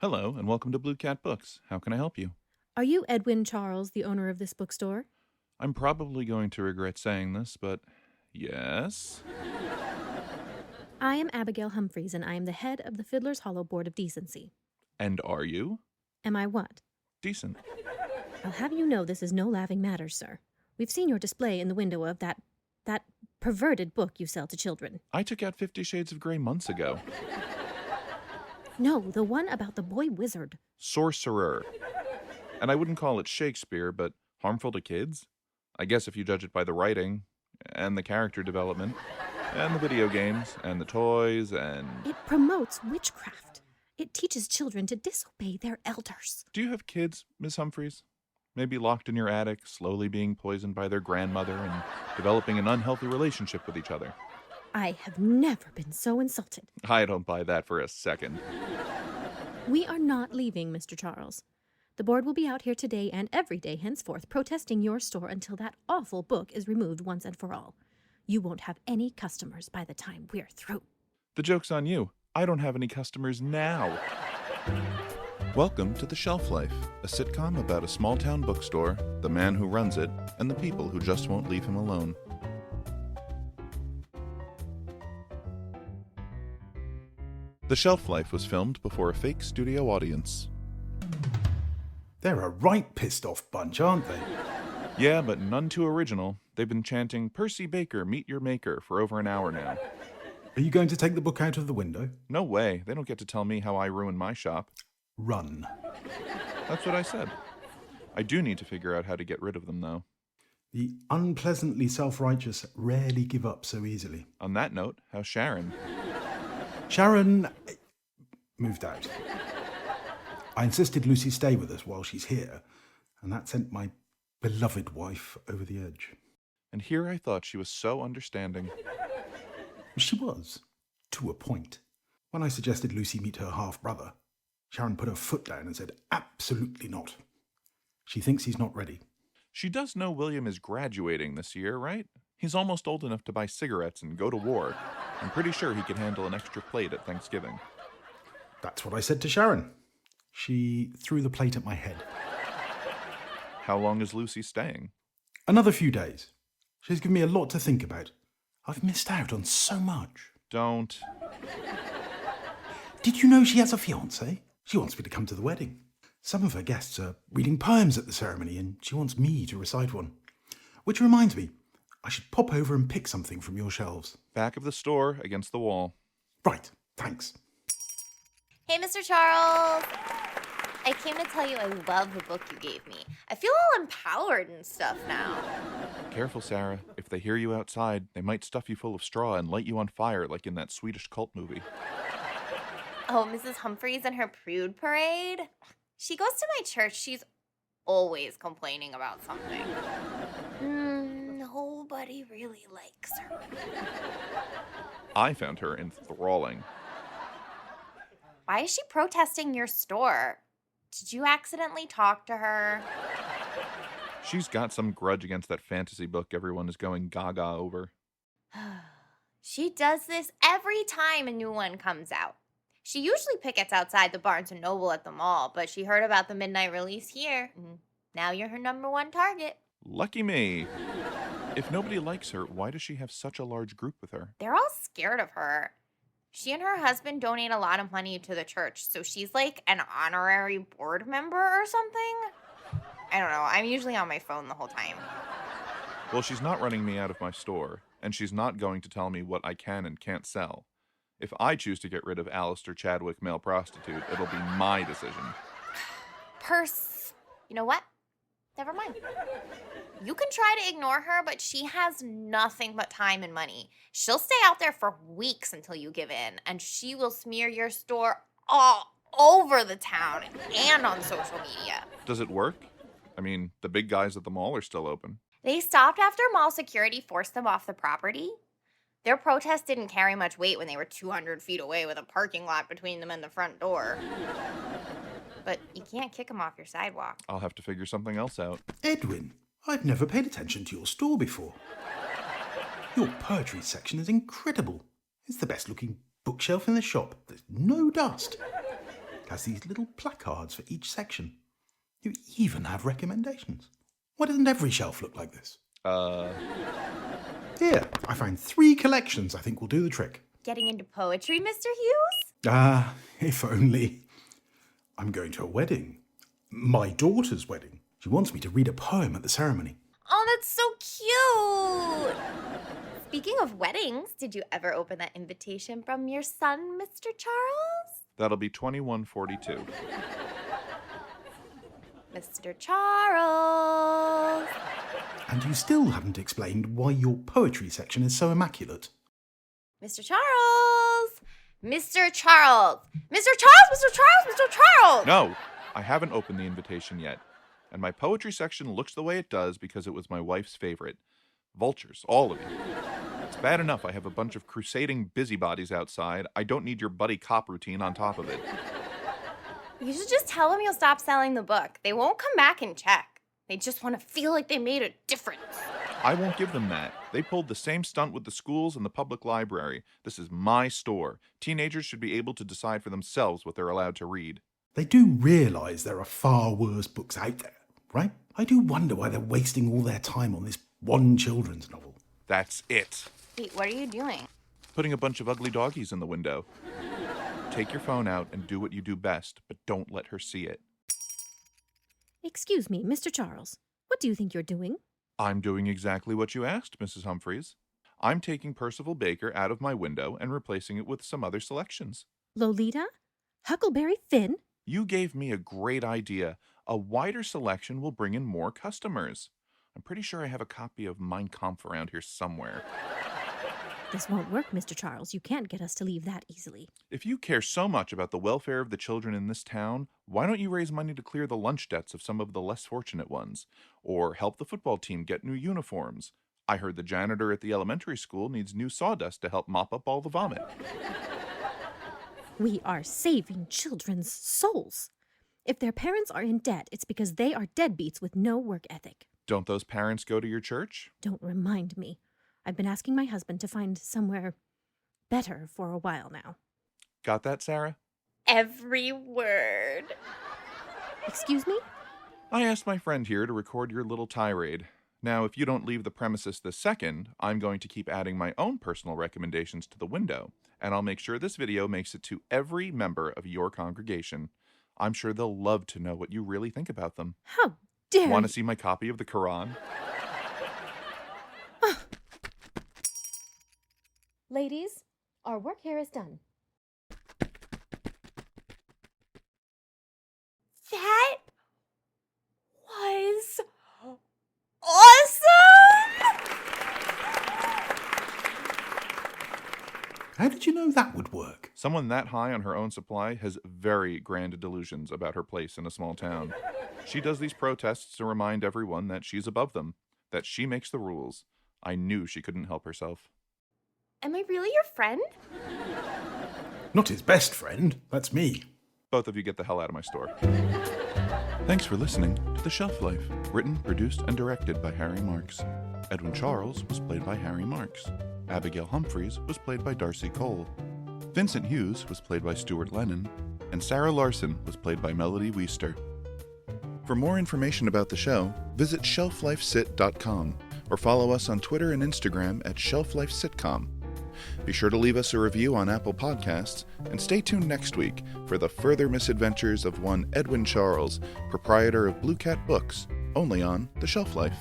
Hello, and welcome to Blue Cat Books. How can I help you? Are you Edwin Charles, the owner of this bookstore? I'm probably going to regret saying this, but yes. I am Abigail Humphreys, and I am the head of the Fiddler's Hollow Board of Decency. And are you? Am I what? Decent. I'll have you know this is no laughing matter, sir. We've seen your display in the window of that perverted book you sell to children. I took out 50 Shades of Grey months ago. No, the one about the boy wizard. Sorcerer. And I wouldn't call it Shakespeare, but harmful to kids? I guess if you judge it by the writing, and the character development, and the video games, and the toys, and... It promotes witchcraft. It teaches children to disobey their elders. Do you have kids, Miss Humphreys? Maybe locked in your attic, slowly being poisoned by their grandmother and developing an unhealthy relationship with each other. I have never been so insulted. I don't buy that for a second. We are not leaving, Mr. Charles. The board will be out here today and every day henceforth protesting your store until that awful book is removed once and for all. You won't have any customers by the time we're through. The joke's on you. I don't have any customers now. Welcome to The Shelf Life, a sitcom about a small-town bookstore, the man who runs it, and the people who just won't leave him alone. The Shelf Life was filmed before a fake studio audience. They're a right pissed off bunch, aren't they? Yeah, but none too original. They've been chanting, "Percy Baker, meet your maker," for over an hour now. Are you going to take the book out of the window? No way. They don't get to tell me how I ruin my shop. Run. That's what I said. I do need to figure out how to get rid of them, though. The unpleasantly self-righteous rarely give up so easily. On that note, how's Sharon? Sharon moved out. I insisted Lucy stay with us while she's here, and that sent my beloved wife over the edge. And here I thought she was so understanding. She was, to a point. When I suggested Lucy meet her half-brother, Sharon put her foot down and said, absolutely not. She thinks he's not ready. She does know William is graduating this year, right? He's almost old enough to buy cigarettes and go to war. I'm pretty sure he could handle an extra plate at Thanksgiving. That's what I said to Sharon. She threw the plate at my head. How long is Lucy staying? Another few days. She's given me a lot to think about. I've missed out on so much. Don't. Did you know she has a fiancé? She wants me to come to the wedding. Some of her guests are reading poems at the ceremony, and she wants me to recite one. Which reminds me, I should pop over and pick something from your shelves. Back of the store, against the wall. Right, thanks. Hey, Mr. Charles. I came to tell you I love the book you gave me. I feel all empowered and stuff now. Careful, Sarah. If they hear you outside, they might stuff you full of straw and light you on fire like in that Swedish cult movie. Oh, Mrs. Humphreys and her prude parade? She goes to my church. She's always complaining about something. Nobody really likes her. I found her enthralling. Why is she protesting your store? Did you accidentally talk to her? She's got some grudge against that fantasy book everyone is going gaga over. She does this every time a new one comes out. She usually pickets outside the Barnes & Noble at the mall, but she heard about the midnight release here, and now you're her #1 target. Lucky me. If nobody likes her, why does she have such a large group with her? They're all scared of her. She and her husband donate a lot of money to the church, so she's like an honorary board member or something. I don't know. I'm usually on my phone the whole time. Well, she's not running me out of my store, and she's not going to tell me what I can and can't sell. If I choose to get rid of Alistair Chadwick, male prostitute, it'll be my decision. You know what? Never mind. You can try to ignore her, but she has nothing but time and money. She'll stay out there for weeks until you give in, and she will smear your store all over the town and on social media. Does it work? I mean, the big guys at the mall are still open. They stopped after mall security forced them off the property. Their protest didn't carry much weight when they were 200 feet away with a parking lot between them and the front door. But you can't kick them off your sidewalk. I'll have to figure something else out. Edwin, I've never paid attention to your store before. Your poetry section is incredible. It's the best looking bookshelf in the shop. There's no dust. has these little placards for each section. You even have recommendations. Why doesn't every shelf look like this? Here, I found 3 collections I think will do the trick. Getting into poetry, Mr. Hughes? Ah, if only. I'm going to a wedding. My daughter's wedding. She wants me to read a poem at the ceremony. Oh, that's so cute. Speaking of weddings, did you ever open that invitation from your son, Mr. Charles? That'll be 2142. Mr. Charles. And you still haven't explained why your poetry section is so immaculate. Mr. Charles. Mr. Charles. Mr. Charles, Mr. Charles, Mr. Charles. No, I haven't opened the invitation yet. And my poetry section looks the way it does because it was my wife's favorite. Vultures, all of you. It's bad enough I have a bunch of crusading busybodies outside. I don't need your buddy cop routine on top of it. You should just tell them you'll stop selling the book. They won't come back and check. They just want to feel like they made a difference. I won't give them that. They pulled the same stunt with the schools and the public library. This is my store. Teenagers should be able to decide for themselves what they're allowed to read. They do realise there are far worse books out there, right? I do wonder why they're wasting all their time on this one children's novel. That's it. Wait, what are you doing? Putting a bunch of ugly doggies in the window. Take your phone out and do what you do best, but don't let her see it. Excuse me, Mr. Charles. What do you think you're doing? I'm doing exactly what you asked, Mrs. Humphreys. I'm taking Percival Baker out of my window and replacing it with some other selections. Lolita? Huckleberry Finn? You gave me a great idea. A wider selection will bring in more customers. I'm pretty sure I have a copy of Mein Kampf around here somewhere. This won't work, Mr. Charles. You can't get us to leave that easily. If you care so much about the welfare of the children in this town, why don't you raise money to clear the lunch debts of some of the less fortunate ones? Or help the football team get new uniforms? I heard the janitor at the elementary school needs new sawdust to help mop up all the vomit. We are saving children's souls. If their parents are in debt, it's because they are deadbeats with no work ethic. Don't those parents go to your church? Don't remind me. I've been asking my husband to find somewhere better for a while now. Got that, Sarah? Every word. Excuse me? I asked my friend here to record your little tirade. Now, if you don't leave the premises this second, I'm going to keep adding my own personal recommendations to the window, and I'll make sure this video makes it to every member of your congregation. I'm sure they'll love to know what you really think about them. How dare Want to you? see my copy of the Quran? Ladies, our work here is done. That was awesome! How did you know that would work? Someone that high on her own supply has very grand delusions about her place in a small town. She does these protests to remind everyone that she's above them, that she makes the rules. I knew she couldn't help herself. Am I really your friend? Not his best friend, that's me. Both of you get the hell out of my store. Thanks for listening to The Shelf Life, written, produced, and directed by Harry Marks. Edwin Charles was played by Harry Marks. Abigail Humphreys was played by Darcy Cole. Vincent Hughes was played by Stuart Lennon. And Sarah Larson was played by Melody Weister. For more information about the show, visit shelflifesit.com or follow us on Twitter and Instagram at shelflifesitcom. Be sure to leave us a review on Apple Podcasts, and stay tuned next week for the further misadventures of one Edwin Charles, proprietor of Blue Cat Books, only on The Shelf Life.